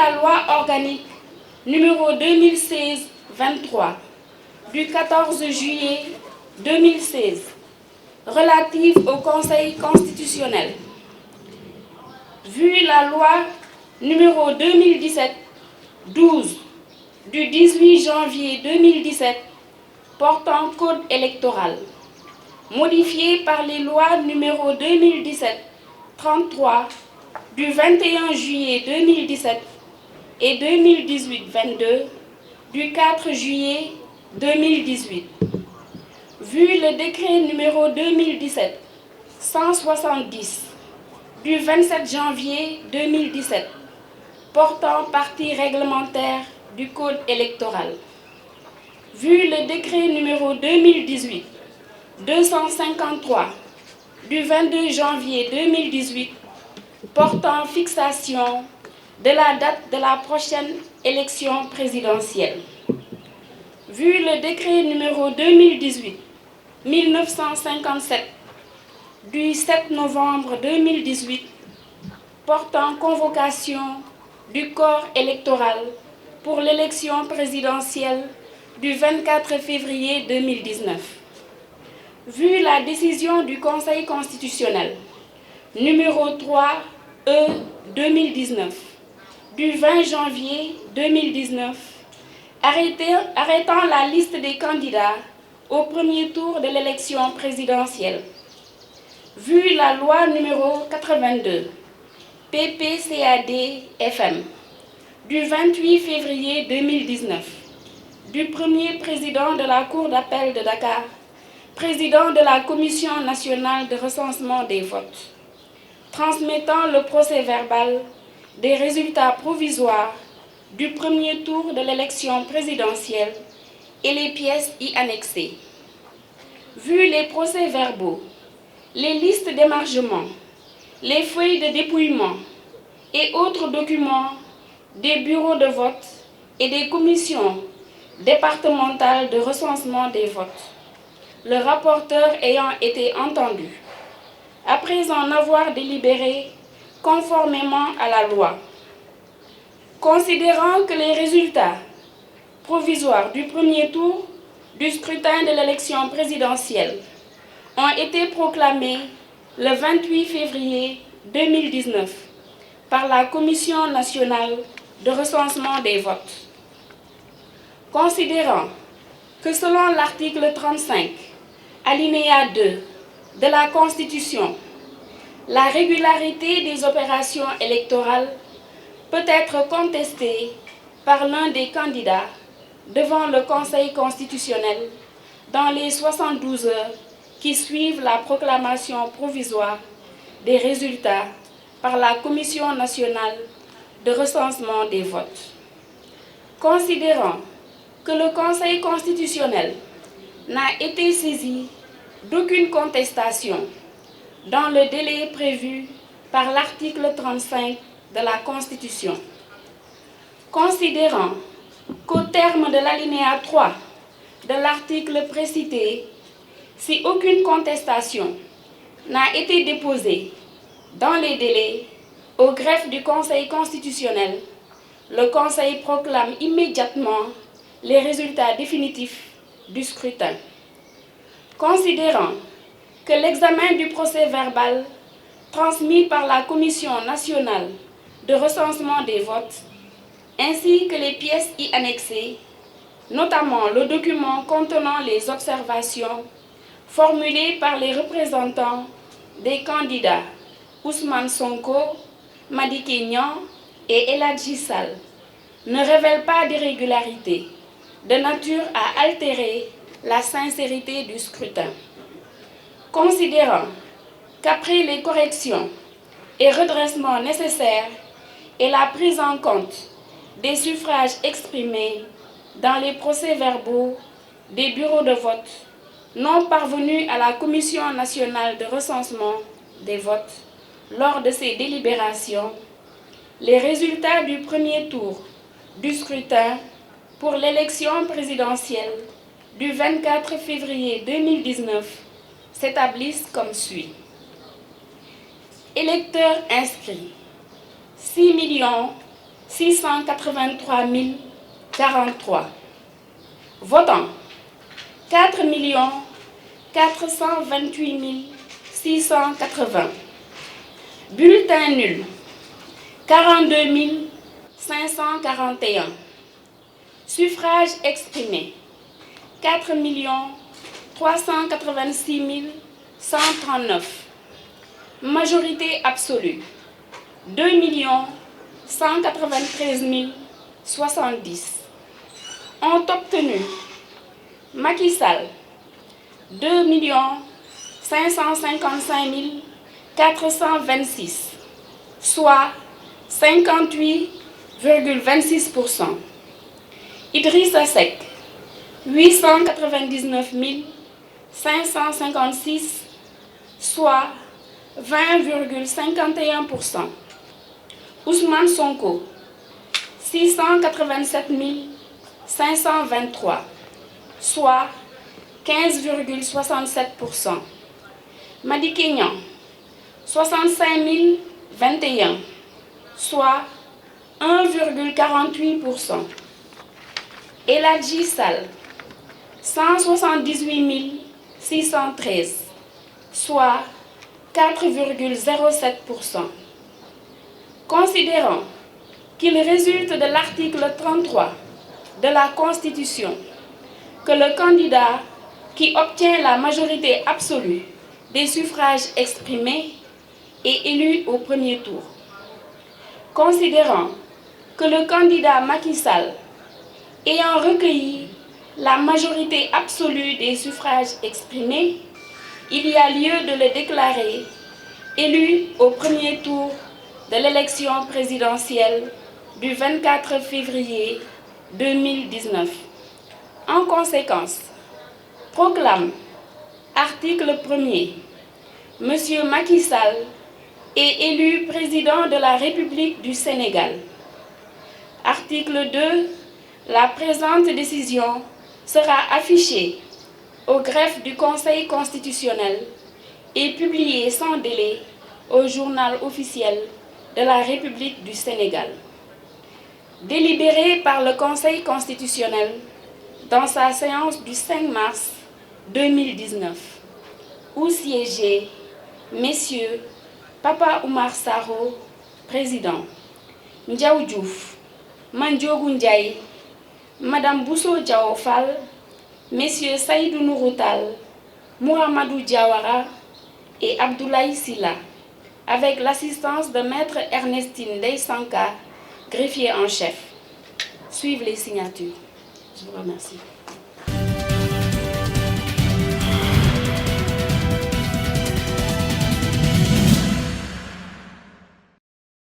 la loi organique numéro 2016-23 du 14 juillet 2016 relative au Conseil constitutionnel, vu la loi numéro 2017-12 du 18 janvier 2017 portant code électoral, modifié par les lois numéro 2017-33 du 21 juillet 2017 et 2018-22 du 4 juillet 2018. Vu le décret numéro 2017-170 du 27 janvier 2017 portant partie réglementaire du Code électoral. Vu le décret numéro 2018-253 du 22 janvier 2018 portant fixation de la date de la prochaine élection présidentielle. Vu le décret numéro 2018-1957 du 7 novembre 2018 portant convocation du corps électoral pour l'élection présidentielle du 24 février 2019. Vu la décision du Conseil constitutionnel numéro 3-E-2019 du 20 janvier 2019 arrêtant la liste des candidats au premier tour de l'élection présidentielle. Vu la loi numéro 82 PPCAD-FM du 28 février 2019 du premier président de la Cour d'appel de Dakar, président de la Commission nationale de recensement des votes, transmettant le procès-verbal des résultats provisoires du premier tour de l'élection présidentielle et les pièces y annexées. Vu les procès-verbaux, les listes d'émargement, les feuilles de dépouillement et autres documents des bureaux de vote et des commissions départementales de recensement des votes, le rapporteur ayant été entendu, après en avoir délibéré conformément à la loi, considérant que les résultats provisoires du premier tour du scrutin de l'élection présidentielle ont été proclamés le 28 février 2019 par la Commission nationale de recensement des votes. Considérant que selon l'article 35, alinéa 2 de la Constitution, la régularité des opérations électorales peut être contestée par l'un des candidats devant le Conseil constitutionnel dans les 72 heures qui suivent la proclamation provisoire des résultats par la Commission nationale de recensement des votes. Considérant que le Conseil constitutionnel n'a été saisi d'aucune contestation dans le délai prévu par l'article 35 de la Constitution. Considérant qu'au terme de l'alinéa 3 de l'article précité, si aucune contestation n'a été déposée dans les délais au greffe du Conseil constitutionnel, le Conseil proclame immédiatement les résultats définitifs du scrutin. Considérant que l'examen du procès-verbal transmis par la Commission nationale de recensement des votes, ainsi que les pièces y annexées, notamment le document contenant les observations formulées par les représentants des candidats Ousmane Sonko, Madické Niang et El Hadji Sall, ne révèlent pas d'irrégularité de nature à altérer la sincérité du scrutin. Considérant qu'après les corrections et redressements nécessaires et la prise en compte des suffrages exprimés dans les procès-verbaux des bureaux de vote non parvenus à la Commission nationale de recensement des votes lors de ses délibérations, les résultats du premier tour du scrutin pour l'élection présidentielle du 24 février 2019 s'établissent comme suit. Électeurs inscrits 6 683 043. Votants 4 428 680. Bulletins nuls 42 541. Suffrages exprimés 4 386 139. Majorité absolue 2 193 070. Ont obtenu Macky Sall 2 555 426, soit 58,26%. Idrissa Seck 899 556, soit 20,51%. Ousmane Sonko 687 523, soit 15,67%. Madické Niang 65 021, soit 1,48%. El Hadji Sall 178 613, soit 4,07%. Considérant qu'il résulte de l'article 33 de la Constitution que le candidat qui obtient la majorité absolue des suffrages exprimés est élu au premier tour. Considérant que le candidat Macky Sall, ayant recueilli la majorité absolue des suffrages exprimés, il y a lieu de le déclarer élu au premier tour de l'élection présidentielle du 24 février 2019. En conséquence, proclame article 1er, M. Macky Sall est élu président de la République du Sénégal. Article 2. La présente décision sera affichée au greffe du Conseil constitutionnel et publiée sans délai au journal officiel de la République du Sénégal. Délibéré par le Conseil constitutionnel dans sa séance du 5 mars 2019, où siégeaient messieurs Papa Oumar Sarr, président, Ndiaw Diouf, Mandiogu Ndiaye, Madame Bousso Diao Fall, messieurs Saïdou Nourou Tall, Mouhamadou Diawara et Abdoulaye Sylla, avec l'assistance de Maître Ernestine Ndeye-Sanka, greffier en chef. Suivent les signatures. Je vous remercie.